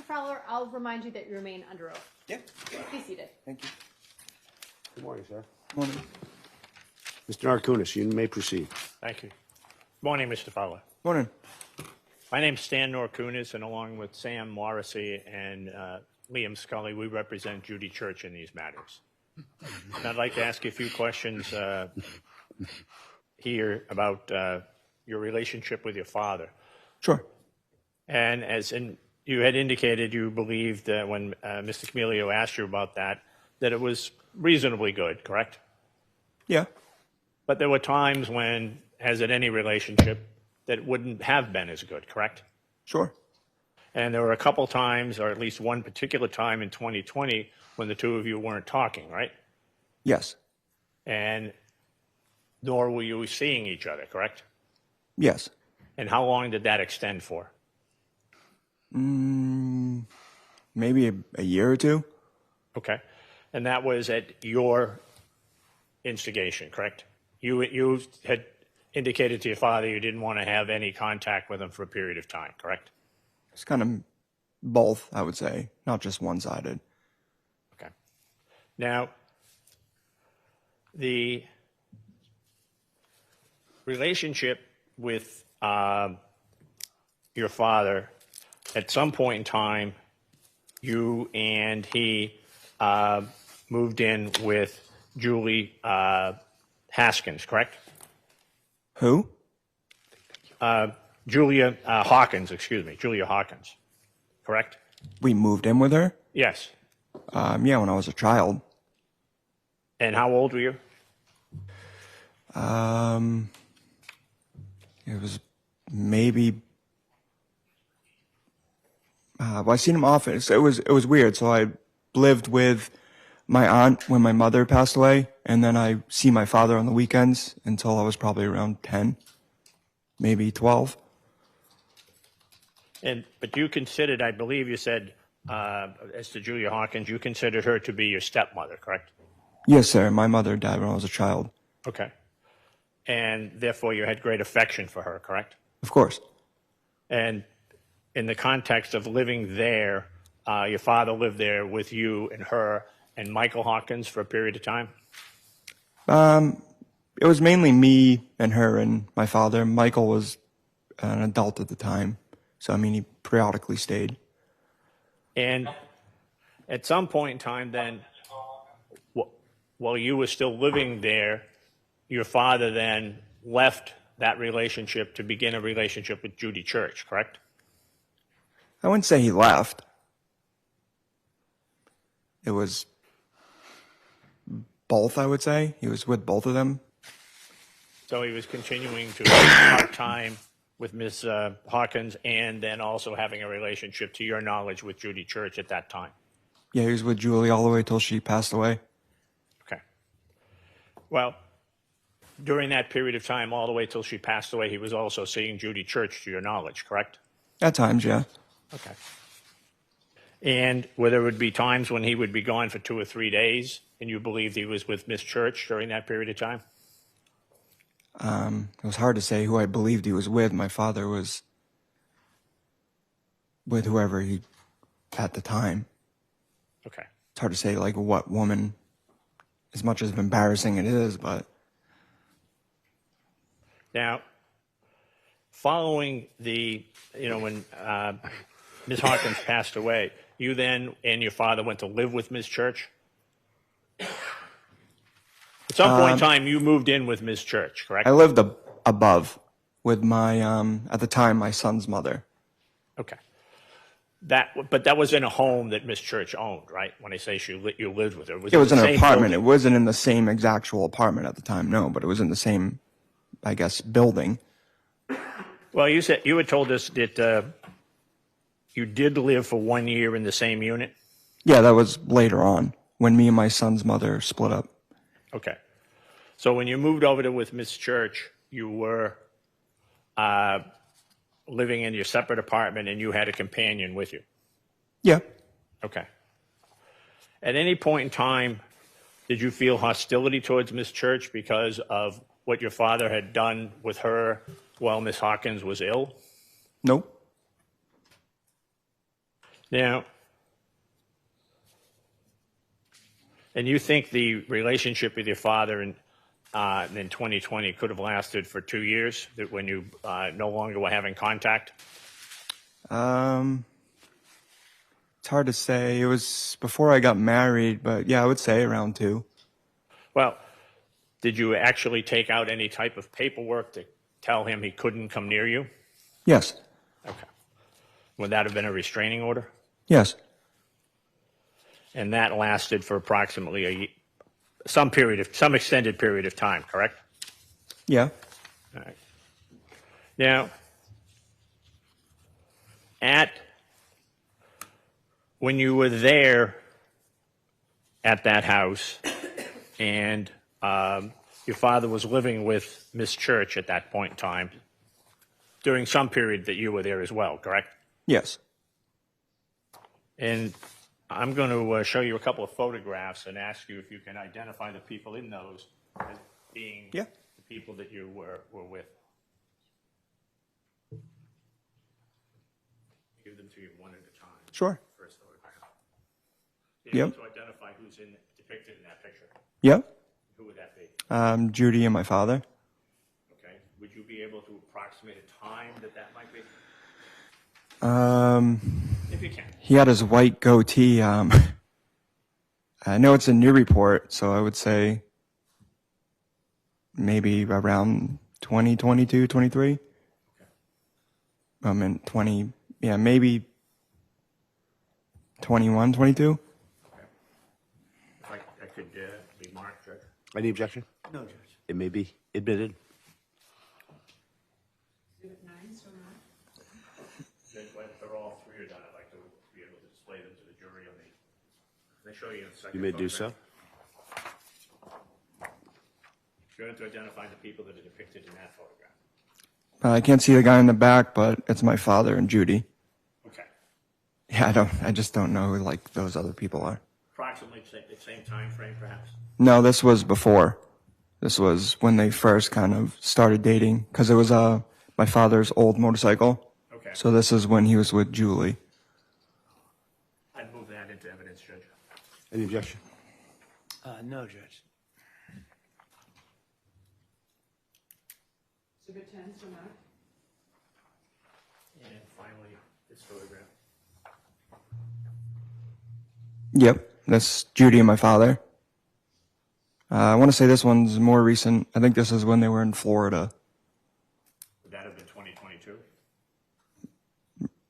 Fowler, I'll remind you that you remain under oath. Yeah. Be seated. Thank you. Good morning, sir. Morning. Mr. Narkunis, you may proceed. Thank you. Good morning, Mr. Fowler. Morning. My name's Stan Norkunis, and along with Sam Morrissey and Liam Scully, we represent Judy Church in these matters. And I'd like to ask you a few questions here about your relationship with your father. Sure. And you had indicated you believed that when Mr. Camilio asked you about that it was reasonably good, correct? Yeah. But there were times when, as in any relationship, that wouldn't have been as good, correct? Sure. And there were a couple times, or at least one particular time in 2020, when the two of you weren't talking, right? Yes. And nor were you seeing each other, correct? Yes. And how long did that extend for? Maybe a year or two. Okay. And that was at your instigation, correct? You had indicated to your father you didn't want to have any contact with him for a period of time, correct? It's kind of both, I would say, not just one-sided. Okay. Now, the relationship with your father, at some point in time, you and he moved in with Julie Haskins, correct? Who? Julia Hawkins, correct? We moved in with her? Yes. Yeah, when I was a child. And how old were you? It was maybe. Well, I seen him often. It was weird. So I lived with my aunt when my mother passed away, and then I see my father on the weekends until I was probably around 10, maybe 12. But you considered, I believe you said, as to Julia Hawkins, you considered her to be your stepmother, correct? Yes, sir. My mother died when I was a child. Okay. And therefore you had great affection for her, correct? Of course. And in the context of living there, your father lived there with you and her and Michael Hawkins for a period of time? It was mainly me and her and my father. Michael was an adult at the time, so I mean, he periodically stayed. And at some point in time then, while you were still living there, your father then left that relationship to begin a relationship with Judy Church, correct? I wouldn't say he left. It was both, I would say. He was with both of them. So he was continuing to have time with Ms. Hawkins and then also having a relationship, to your knowledge, with Judy Church at that time? Yeah, he was with Julie all the way till she passed away. Okay. Well, during that period of time, all the way till she passed away, he was also seeing Judy Church, to your knowledge, correct? At times, yeah. Okay. And where there would be times when he would be gone for 2 or 3 days, and you believed he was with Miss Church during that period of time? It was hard to say who I believed he was with. My father was with whoever he at the time. Okay. It's hard to say, like, what woman, as much as embarrassing it is, but... Now, following when Ms. Hawkins passed away, you then and your father went to live with Ms. Church? At some point in time, you moved in with Ms. Church, correct? I lived above with my, at the time, my son's mother. Okay. But that was in a home that Ms. Church owned, right? When I say you lived with her. It was in an apartment. Building? It wasn't in the same actual apartment at the time, no, but it was in the same, I guess, building. Well, you had told us that you did live for 1 year in the same unit? Yeah, that was later on, when me and my son's mother split up. Okay. So when you moved over to with Miss Church, you were living in your separate apartment and you had a companion with you? Yeah. Okay. At any point in time, did you feel hostility towards Miss Church because of what your father had done with her while Miss Hawkins was ill? Nope. Now, and you think the relationship with your father in 2020 could have lasted for 2 years, that when you no longer were having contact? It's hard to say. It was before I got married, but yeah, I would say around 2. Well, did you actually take out any type of paperwork to tell him he couldn't come near you? Yes. Okay. Would that have been a restraining order? Yes. And that lasted for approximately some extended period of time, correct? Yeah. All right. Now, when you were there at that house, and your father was living with Miss Church at that point in time, during some period that you were there as well, correct? Yes. And I'm going to show you a couple of photographs and ask you if you can identify the people in those as being Yeah. the people that you were with. Give them to you one at a time. Sure. First photograph. Be able Yep. to identify who's depicted in that picture. Yep. Who would that be? Judy and my father. Okay. Would you be able to approximate a time that might be? If you can. He had his white goatee. I know it's a new report, so I would say maybe around 2022, 23. Okay. I mean, 20, yeah, maybe 21, 22. Okay. If I could be marked, Judge. Any objection? No, Judge. It may be admitted. Judge, when they're all three are done, I'd like to be able to display them to the jury on they show you in a second. You may do so. You're going to identify the people that are depicted in that photograph. I can't see the guy in the back, but it's my father and Judy. Okay. Yeah, I just don't know who, like, those other people are. Approximately the same time frame, perhaps? No, this was before. This was when they first kind of started dating, because it was my father's old motorcycle. Okay. So this is when he was with Julie. I'd move that into evidence, Judge. Any objection? No, Judge. Exhibit 10, so marked. And finally, this photograph. Yep, that's Judy and my father. I want to say this one's more recent. I think this is when they were in Florida. Would that have been 2022?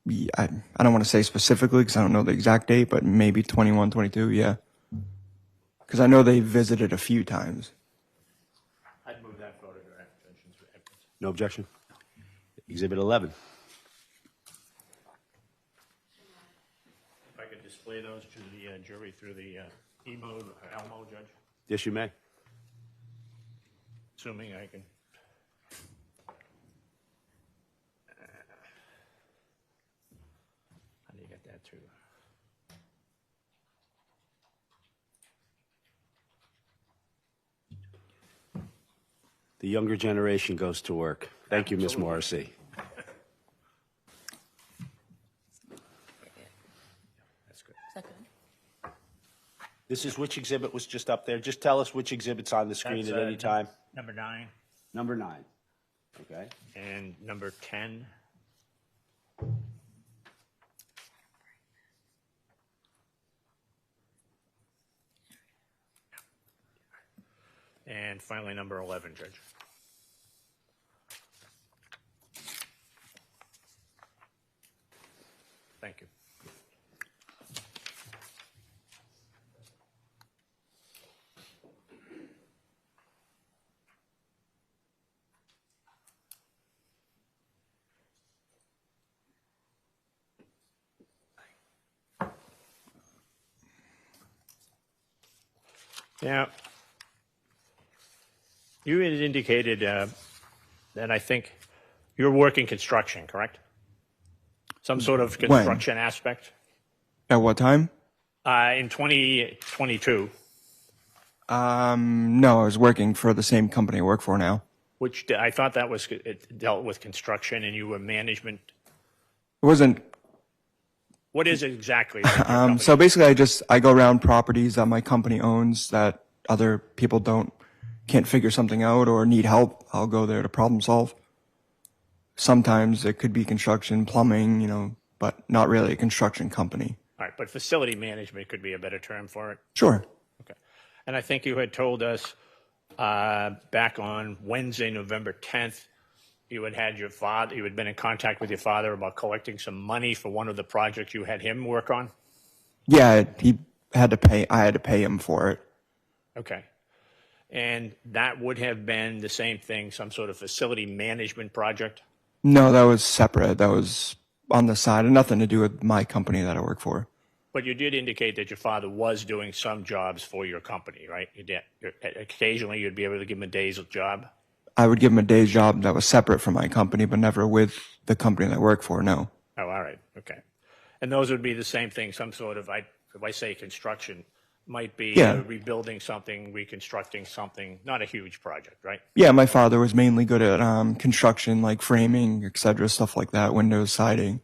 Yeah, I don't want to say specifically because I don't know the exact date, but maybe 21, 22, yeah. Because I know they visited a few times. I'd move that photograph, Judge, into evidence. No objection? Exhibit 11. If I could display those to the jury through the E-mode or L-mode, Judge, Yes, you may. assuming I can. How do you get that through? The younger generation goes to work. Thank you, Ms. Absolutely. Morrissey. That's good. Is that good? This is which exhibit was just up there? Just tell us which exhibit's on the screen That's, at any time. Number 9 Number 9. Okay. and number 10. And finally, number 11, Judge. Thank you. Now, you had indicated that I think you're working construction, correct? Some sort of construction aspect? At what time? In 2022, No, I was working for the same company I work for now. which I thought that was it dealt with construction and you were management. It wasn't What is it exactly? that your company- So basically, I go around properties that my company owns that other people can't figure something out or need help. I'll go there to problem solve. Sometimes it could be construction, plumbing, but not really a construction company. All right, but facility management could be a better term for it. Sure. Okay. And I think you had told us back on Wednesday, November 10th, you had been in contact with your father about collecting some money for one of the projects you had him work on? Yeah, I had to pay him for it. Okay. And that would have been the same thing, some sort of facility management project? No, that was separate. That was on the side. It had nothing to do with my company that I work for. But you did indicate that your father was doing some jobs for your company, right? Occasionally you'd be able to give him a day's job? I would give him a day's job that was separate from my company, but never with the company that I work for, no. Oh, all right. Okay. And those would be the same thing, some sort of, if I say construction, might be rebuilding something, reconstructing something, not a huge project, right? Yeah, my father was mainly good at construction, like framing, et cetera, stuff like that, windows, siding.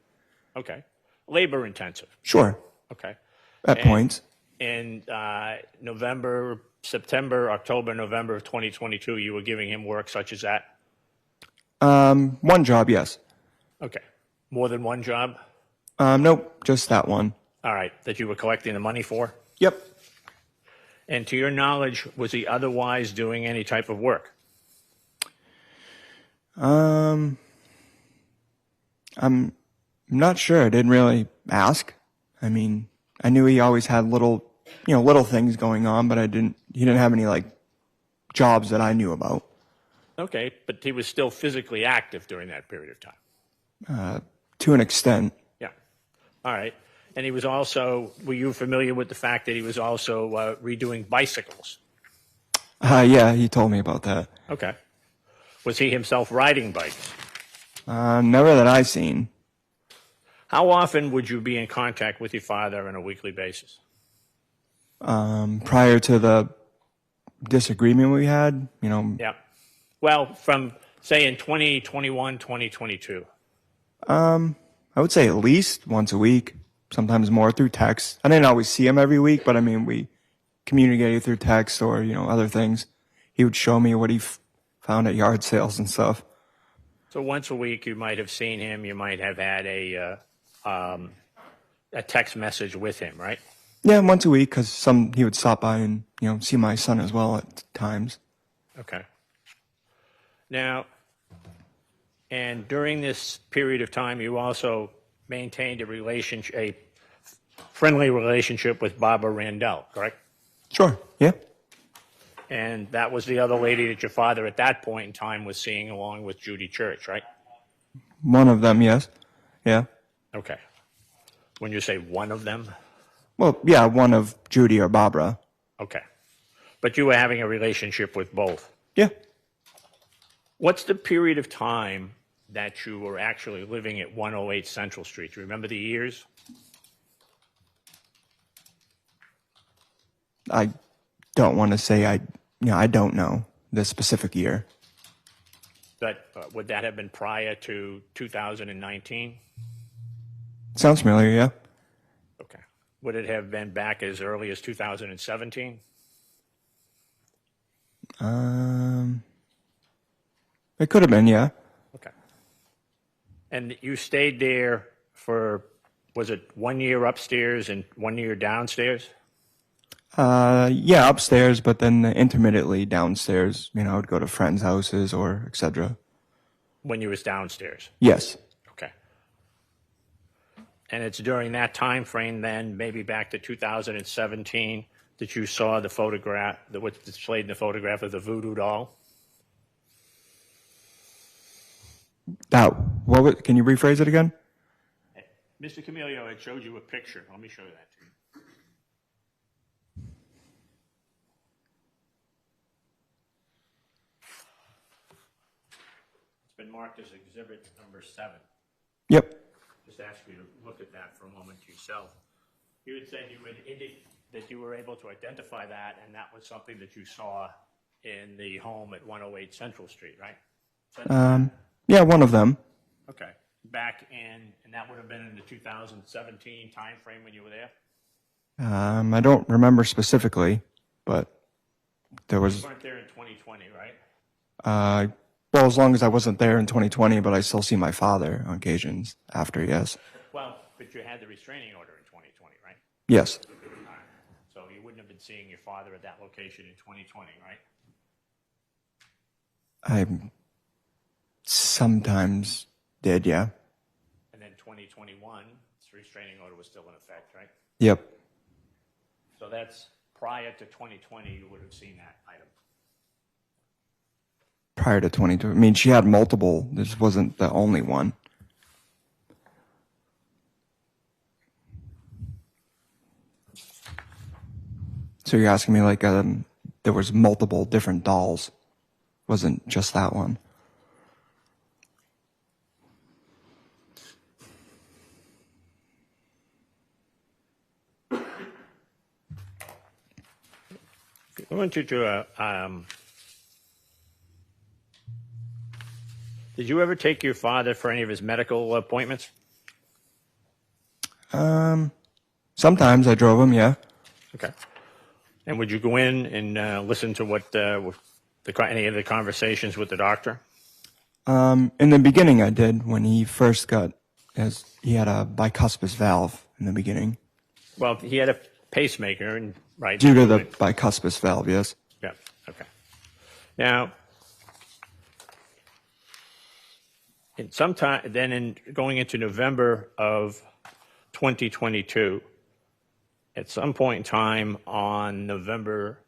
Okay. Labor intensive. Sure, Okay. at points. In September, October, November of 2022, you were giving him work such as that? One job, yes. Okay. More than one job? Nope, just that one. All right. That you were collecting the money for? Yep. And to your knowledge, was he otherwise doing any type of work? I'm not sure. I didn't really ask. I mean, I knew he always had little things going on, but he didn't have any like jobs that I knew about. Okay, but he was still physically active during that period of time. To an extent. Yeah. All right. And he was also, were you familiar with the fact that he was also redoing bicycles? Yeah, he told me about that. Okay. Was he himself riding bikes? Never that I've seen. How often would you be in contact with your father on a weekly basis? Prior to the disagreement we had, Yeah. Well, from, say, in 2021, 2022. I would say at least once a week, sometimes more through text. I didn't always see him every week, but I mean, we communicated through text or, other things. He would show me what he found at yard sales and stuff. So once a week, you might have seen him. You might have had a text message with him, right? Yeah, once a week, because he would stop by and, see my son as well at times. Okay. Now, and during this period of time, you also maintained a friendly relationship with Barbara Randall, correct? Sure, yeah. And that was the other lady that your father at that point in time was seeing along with Judy Church, right? One of them, yes. Yeah. Okay. When you say one of them? Well, yeah, one of Judy or Barbara. Okay. But you were having a relationship with both. Yeah. What's the period of time that you were actually living at 108 Central Street? Do you remember the years? I don't want to say I don't know the specific year. But would that have been prior to 2019? Sounds familiar, yeah. Okay. Would it have been back as early as 2017? It could have been, yeah. Okay. And you stayed there for, was it 1 year upstairs and 1 year downstairs? Yeah, upstairs, but then intermittently downstairs. I would go to friends' houses or etc. When you was downstairs? Yes. Okay. And it's during that time frame then, maybe back to 2017, that you saw the photograph, that was displayed in the photograph of the Voodoo doll? Can you rephrase it again? Mr. Camilio had showed you a picture. Let me show you that to you. It's been marked as exhibit number 7. Yep. Just ask you to look at that for a moment yourself. You had said you would indicate that you were able to identify that, and that was something that you saw in the home at 108 Central Street, right? Yeah, one of them. Okay. back in, and that would have been in the 2017 timeframe when you were there? I don't remember specifically, but there You was, weren't there in 2020, right? well, as long as I wasn't there in 2020, but I still see my father on occasions after, yes. Well, but you had the restraining order in 2020, right? Yes. So you wouldn't have been seeing your father at that location in 2020, right? I sometimes did, yeah. And then 2021, this restraining order was still in effect, right? Yep. So that's prior to 2020, you would have seen that item. Prior to 2020. I mean, she had multiple. This wasn't the only one. So you're asking me like there was multiple different dolls. Wasn't just that one. I want you to, did you ever take your father for any of his medical appointments? Sometimes I drove him, yeah. Okay. And would you go in and listen to what any of the conversations with the doctor? In the beginning I did when he first he had a bicuspid valve in the beginning. Well, he had a pacemaker, and right? Due to the bicuspid valve, yes. Yeah. Okay. Now, going into November of 2022, at some point in time on November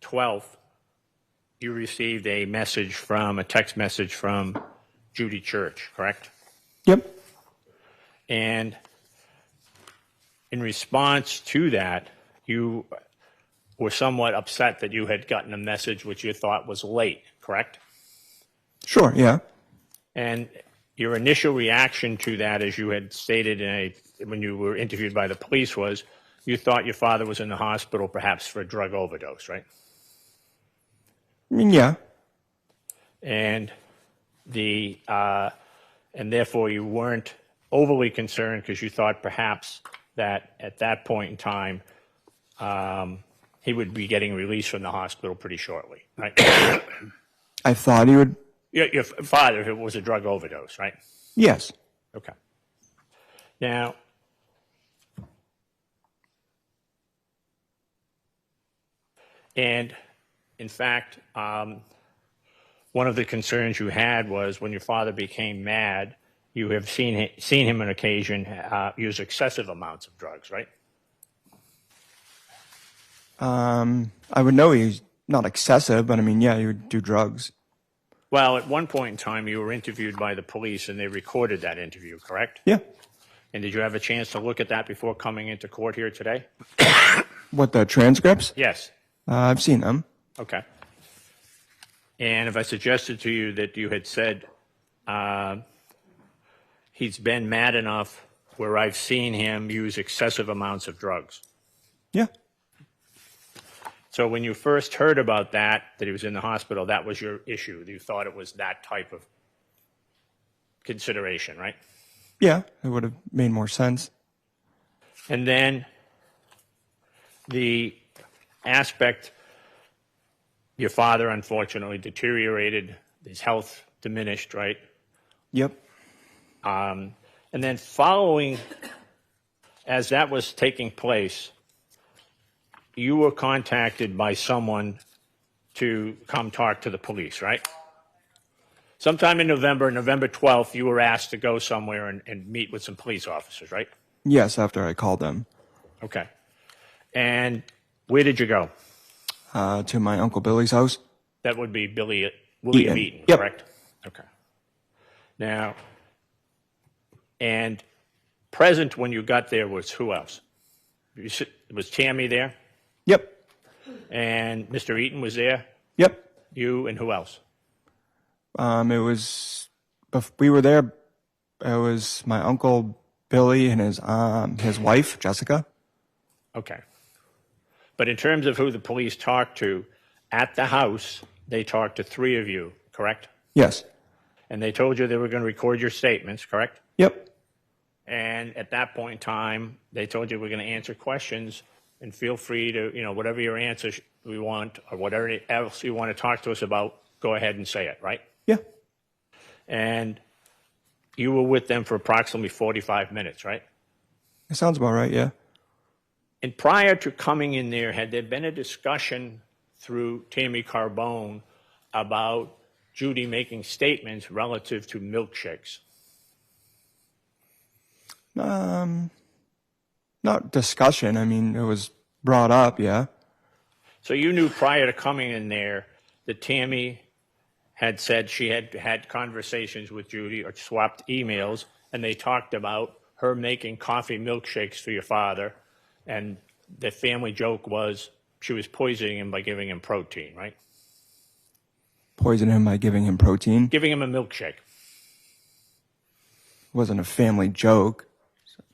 12th, you received a text message from Judy Church, correct? Yep. And in response to that, you were somewhat upset that you had gotten a message which you thought was late, correct? Sure, yeah. And your initial reaction to that, as you had stated when you were interviewed by the police, was you thought your father was in the hospital perhaps for a drug overdose, right? I mean, yeah. And and therefore you weren't overly concerned because you thought perhaps that at that point in time he would be getting released from the hospital pretty shortly, right? I thought he would. Your father, if it was a drug overdose, right? Yes. Okay. Now, and in fact, one of the concerns you had was when your father became mad, you have seen him on occasion use excessive amounts of drugs, right? I would know he's not excessive, but I mean, yeah, he would do drugs. Well, at one point in time, you were interviewed by the police, and they recorded that interview, correct? Yeah. And did you have a chance to look at that before coming into court here today? What, the transcripts? Yes. I've seen them. Okay. And if I suggested to you that you had said he's been mad enough where I've seen him use excessive amounts of drugs. Yeah. So when you first heard about that he was in the hospital, that was your issue. You thought it was that type of consideration, right? Yeah, it would have made more sense. And then the aspect, your father unfortunately deteriorated, his health diminished, right? Yep. And then following, as that was taking place, you were contacted by someone to come talk to the police, right? Sometime in November 12th, you were asked to go somewhere and meet with some police officers, right? Yes, after I called them. Okay. And where did you go? To my Uncle Billy's house. That would be William Eaton, Yep. correct? Okay. Now, and present when you got there was who else? Was Tammy there? Yep. And Mr. Eaton was there? Yep. You and who else? We were there. It was my Uncle Billy and his wife, Jessica. Okay. But in terms of who the police talked to, at the house, they talked to three of you, correct? Yes. and they told you they were going to record your statements, correct? Yep. And at that point in time, they told you we're going to answer questions, and feel free to, whatever your answers we want or whatever else you want to talk to us about, go ahead and say it, right? Yeah. And you were with them for approximately 45 minutes, right? It sounds about right, yeah. And prior to coming in there, had there been a discussion through Tammy Carbone about Judy making statements relative to milkshakes? Not discussion. I mean, it was brought up, yeah. So you knew prior to coming in there that Tammy had said she had had conversations with Judy or swapped emails, and they talked about her making coffee milkshakes for your father, and the family joke was she was poisoning him by giving him protein, right? Poison him by giving him protein. Giving him a milkshake. Wasn't a family joke,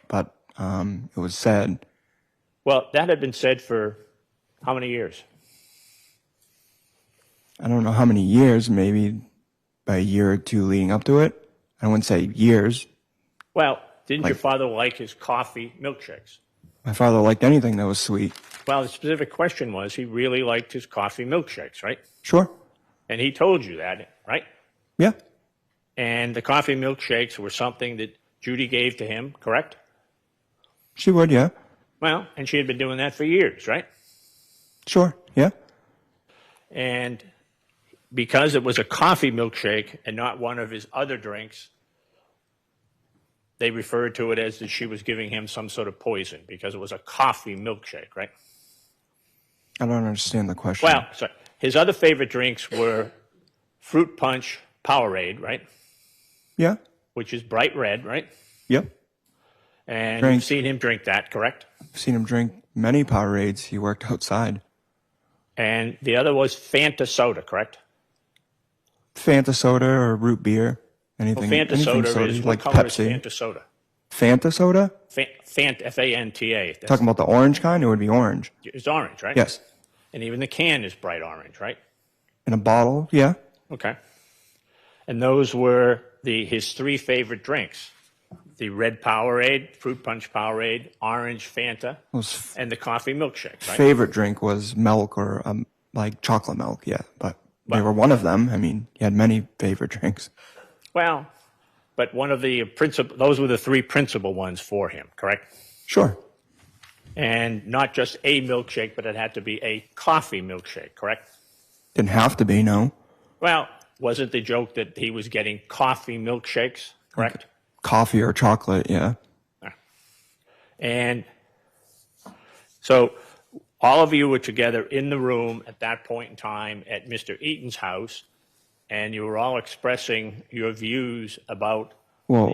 but it was said. Well, that had been said for how many years? I don't know how many years, maybe by a year or two leading up to it. I wouldn't say years. Well, didn't your father like his coffee milkshakes? My father liked anything that was sweet. Well, the specific question was he really liked his coffee milkshakes, right? Sure. And he told you that, right? Yeah. And the coffee milkshakes were something that Judy gave to him, correct? She would, yeah. Well, and she had been doing that for years, right? Sure, yeah. And because it was a coffee milkshake and not one of his other drinks, they referred to it as that she was giving him some sort of poison because it was a coffee milkshake, right? I don't understand the question. Well, sorry. His other favorite drinks were fruit punch Powerade, right? Yeah. Which is bright red, right? Yep. And Drink. you've seen him drink that, correct? I've seen him drink many Powerades. He worked outside. And the other was Fanta soda, correct? Fanta soda or root beer. Anything. Well, Fanta anything soda is, like what color Pepsi. is Fanta soda? Fanta soda? Fanta, F-A-N-T-A. Talking about the orange kind? It would be orange. It's orange, right? Yes. And even the can is bright orange, right? In a bottle? Yeah. Okay. And those were his three favorite drinks. The red Powerade, fruit punch Powerade, orange Fanta, and the coffee milkshake, right? Favorite drink was milk or like chocolate milk, yeah. But they were one of them. I mean, he had many favorite drinks. Well, but one of the those were the three principal ones for him, correct? Sure. And not just a milkshake, but it had to be a coffee milkshake, correct? Didn't have to be, no. Well, wasn't the joke that he was getting coffee milkshakes, correct? Coffee or chocolate, yeah. And so all of you were together in the room at that point in time at Mr. Eaton's house, and you were all expressing your views about, Well,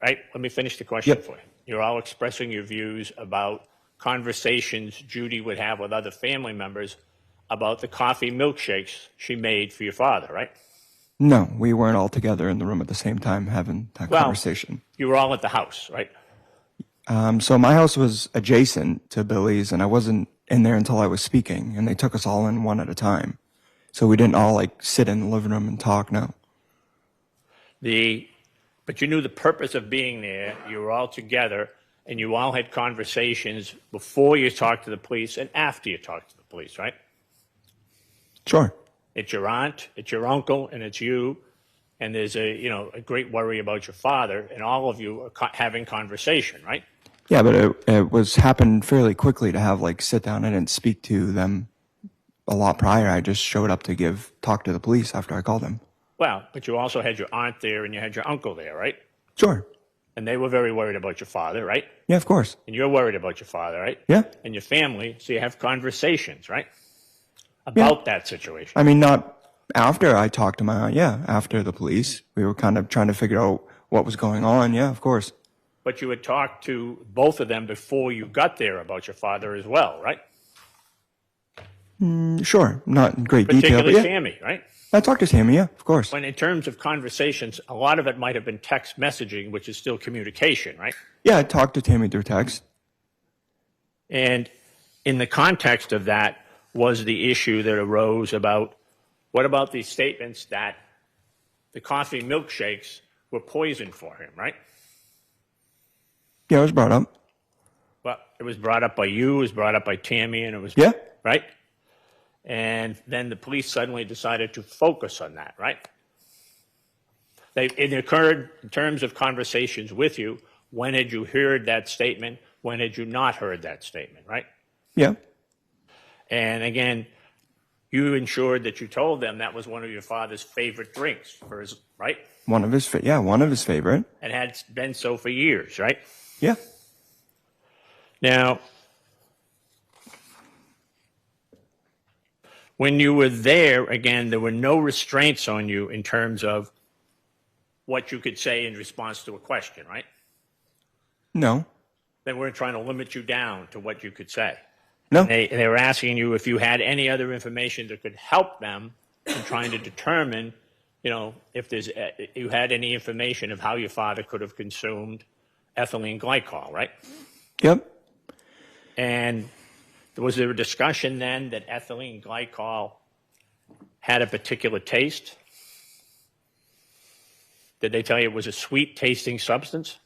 right? Let me finish the question Yep. for you. You're all expressing your views about conversations Judy would have with other family members about the coffee milkshakes she made for your father, right? no, we weren't all together in the room at the same time having that conversation. You were all at the house, right? So my house was adjacent to Billy's, and I wasn't in there until I was speaking, and they took us all in one at a time. So we didn't all like sit in the living room and talk, no. But you knew the purpose of being there. You were all together, and you all had conversations before you talked to the police and after you talked to the police, right? Sure. It's your aunt, it's your uncle, and it's you, and there's a great worry about your father, and all of you are having conversation, right? Yeah, but it happened fairly quickly to have like sit down. I didn't speak to them a lot prior. I just showed up to talk to the police after I called them. Well, but you also had your aunt there and you had your uncle there, right? Sure. And they were very worried about your father, right? Yeah, of course. And you're worried about your father, right? Yeah. And your family, so you have conversations, right? About that situation. I mean, not after I talked to my aunt. Yeah, after the police. We were kind of trying to figure out what was going on. Yeah, of course. But you had talked to both of them before you got there about your father as well, right? Sure. Not in great detail, but Particularly yeah. Tammy, right? I talked to Tammy, yeah, of course. When in terms of conversations, a lot of it might have been text messaging, which is still communication, right? Yeah, I talked to Tammy through text. And in the context of that was the issue that arose about what about these statements that the coffee milkshakes were poison for him, right? Yeah, it was brought up. Well, it was brought up by you, it was brought up by Tammy, and it was, Yeah. right? And then the police suddenly decided to focus on that, right? It occurred in terms of conversations with you. When had you heard that statement? When had you not heard that statement, right? Yeah. And again, you ensured that you told them that was one of your father's favorite drinks, for his, right? One of his favorite. And had been so for years, right? Yeah. Now, when you were there, again, there were no restraints on you in terms of what you could say in response to a question, right? No. They weren't trying to limit you down to what you could say. No. They were asking you if you had any other information that could help them in trying to determine, if you had any information of how your father could have consumed ethylene glycol, right? Yep. And was there a discussion then that ethylene glycol had a particular taste? Did they tell you it was a sweet tasting substance?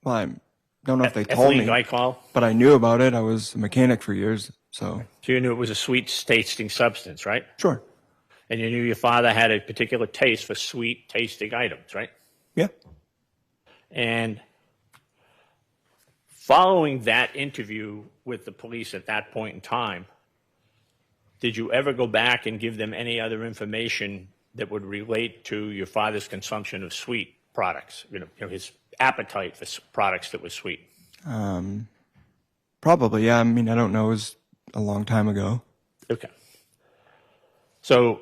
Well, I don't know if they told me, Ethylene glycol? but I knew about it. I was a mechanic for years, so. So you knew it was a sweet tasting substance, right? Sure. And you knew your father had a particular taste for sweet tasting items, right? Yeah. And following that interview with the police at that point in time, did you ever go back and give them any other information that would relate to your father's consumption of sweet products, his appetite for products that were sweet? Probably, yeah. I mean, I don't know. It was a long time ago. Okay. So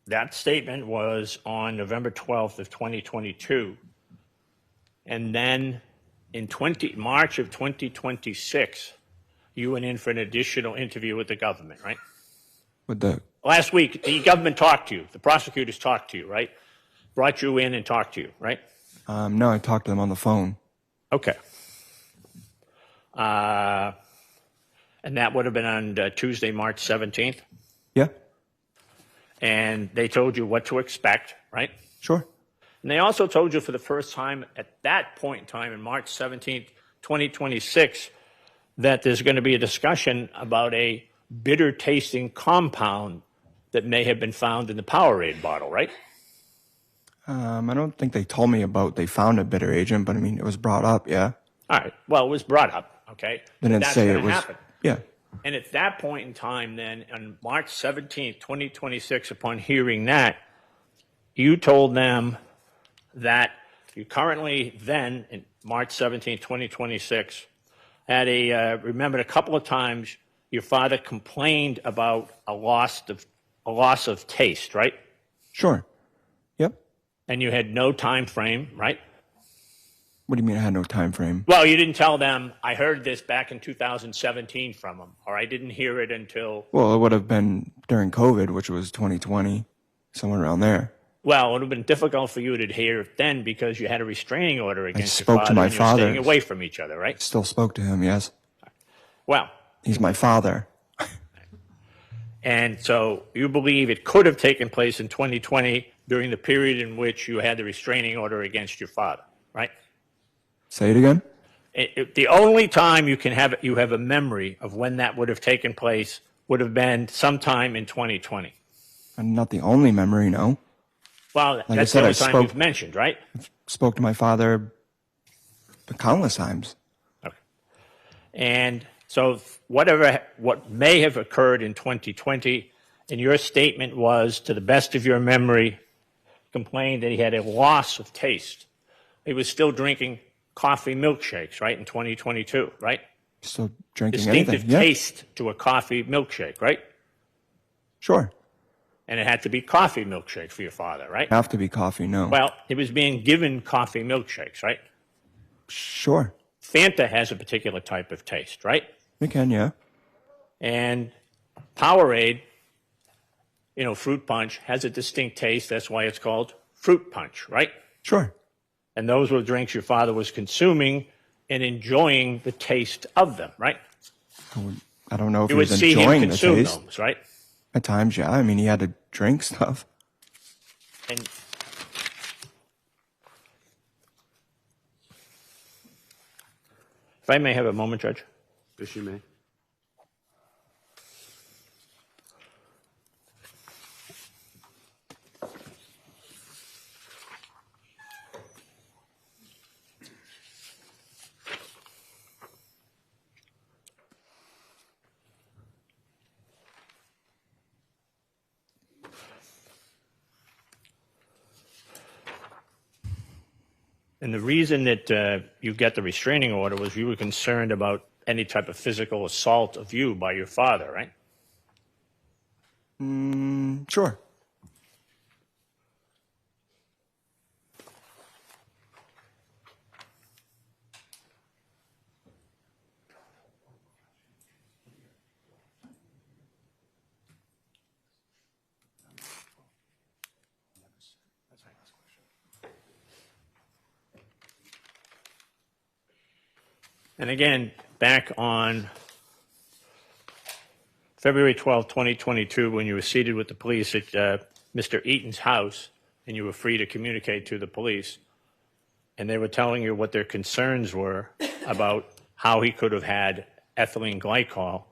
that statement was on November 12th of 2022. And then in March of 2026, you went in for an additional interview with the government, right? With the Last week, the government talked to you. The prosecutors talked to you, right? Brought you in and talked to you, right? no, I talked to them on the phone. Okay. And that would have been on Tuesday, March 17th. Yeah. And they told you what to expect, right? Sure. And they also told you for the first time at that point in time, in March 17th, 2026, that there's going to be a discussion about a bitter tasting compound that may have been found in the Powerade bottle, right? I don't think they told me about they found a bitter agent, but I mean, it was brought up, yeah. All right. Well, it was brought up, okay? They didn't That's say gonna it was, happen. yeah. And at that point in time, then, on March 17th, 2026, upon hearing that, you told them that you currently then, in March 17th, 2026, had remembered a couple of times your father complained about a loss of taste, right? Sure. Yep. And you had no time frame, right? What do you mean I had no time frame? Well, you didn't tell them, I heard this back in 2017 from him, or I didn't hear it until... Well, it would have been during COVID, which was 2020, somewhere around there. Well, it would have been difficult for you to hear it then because you had a restraining order against your spoke father to my and you were father. staying away from each other, right? Still spoke to him, yes. Well, He's my father. and so you believe it could have taken place in 2020 during the period in which you had the restraining order against your father, right? Say it again? The only time you have a memory of when that would have taken place would have been sometime in 2020. And not the only memory, no. Well, I that's said, the I only time spoke- you've mentioned, right? Spoke to my father countless times. Okay. And so what may have occurred in 2020, and your statement was, to the best of your memory, complained that he had a loss of taste. He was still drinking coffee milkshakes, right, in 2022, right? Still drinking Distinctive anything. Yeah, taste to a coffee milkshake, right? sure. And it had to be coffee milkshake for your father, right? Have to be coffee, no. Well, he was being given coffee milkshakes, right? Sure. Fanta has a particular type of taste, right? We can, yeah. And Powerade, fruit punch, has a distinct taste. That's why it's called fruit punch, right? Sure. And those were drinks your father was consuming and enjoying the taste of them, right? I don't know if You he would was see him enjoying the consume taste. those, right? At times, yeah. I mean, he had to drink stuff. And if I may have a moment, Judge. Yes, you may. And the reason that you got the restraining order was you were concerned about any type of physical assault of you by your father, right? Sure. And again, back on February 12, 2022, when you were seated with the police at Mr. Eaton's house and you were free to communicate to the police, and they were telling you what their concerns were about how he could have had ethylene glycol,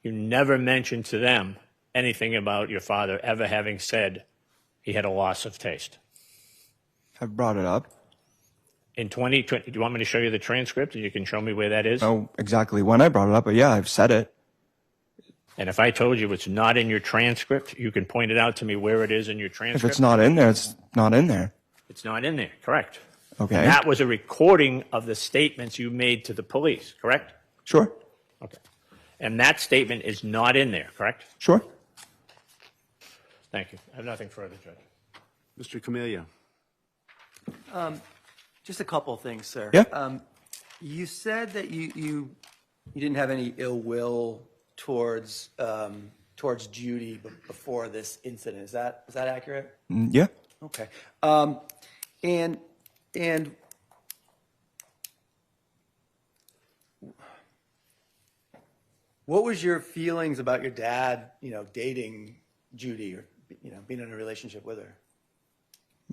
you never mentioned to them anything about your father ever having said he had a loss of taste. I've brought it up. In 2020, do you want me to show you the transcript and you can show me where that is? Oh, exactly when I brought it up, but yeah, I've said it. And if I told you it's not in your transcript, you can point it out to me where it is in your If transcript. it's not in there, it's not in there. It's not in there, correct. Okay. And that was a recording of the statements you made to the police, correct? Sure. Okay. And that statement is not in there, correct? Sure. Thank you. I have nothing further, Judge. Mr. Camellia. Just a couple things, sir. Yeah. You said that you didn't have any ill will towards Judy before this incident. Is that accurate? Yeah. Okay. And what was your feelings about your dad, dating Judy or, being in a relationship with her?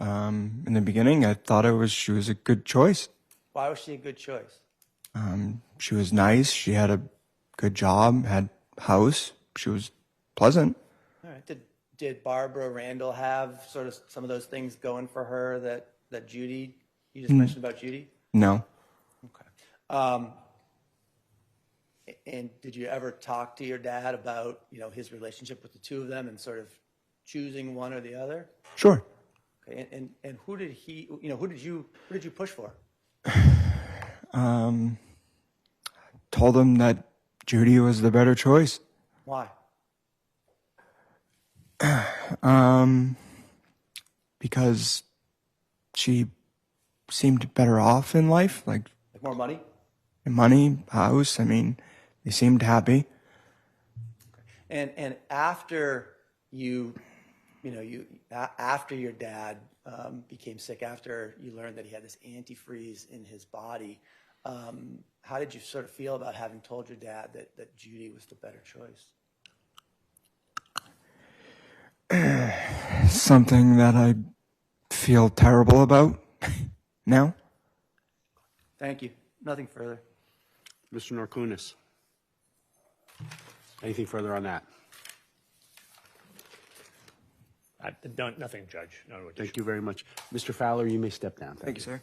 In the beginning, I thought she was a good choice. Why was she a good choice? She was nice. She had a good job, had a house. She was pleasant. All right. Did Barbara Randall have sort of some of those things going for her that Judy, you just mentioned about Judy? No. Okay. And did you ever talk to your dad about, his relationship with the two of them and sort of choosing one or the other? Sure. Okay. And who did who did you push for? Told him that Judy was the better choice. Why? Because she seemed better off in life, like More money? money, house. I mean, they seemed happy. And after after your dad became sick, after you learned that he had this antifreeze in his body, how did you sort of feel about having told your dad that Judy was the better choice? Something that I feel terrible about now. Thank you. Nothing further. Mr. Norkunis. Anything further on that? Nothing, Judge. No addition. Thank you very much. Mr. Fowler, you may step down. Thank you, sir.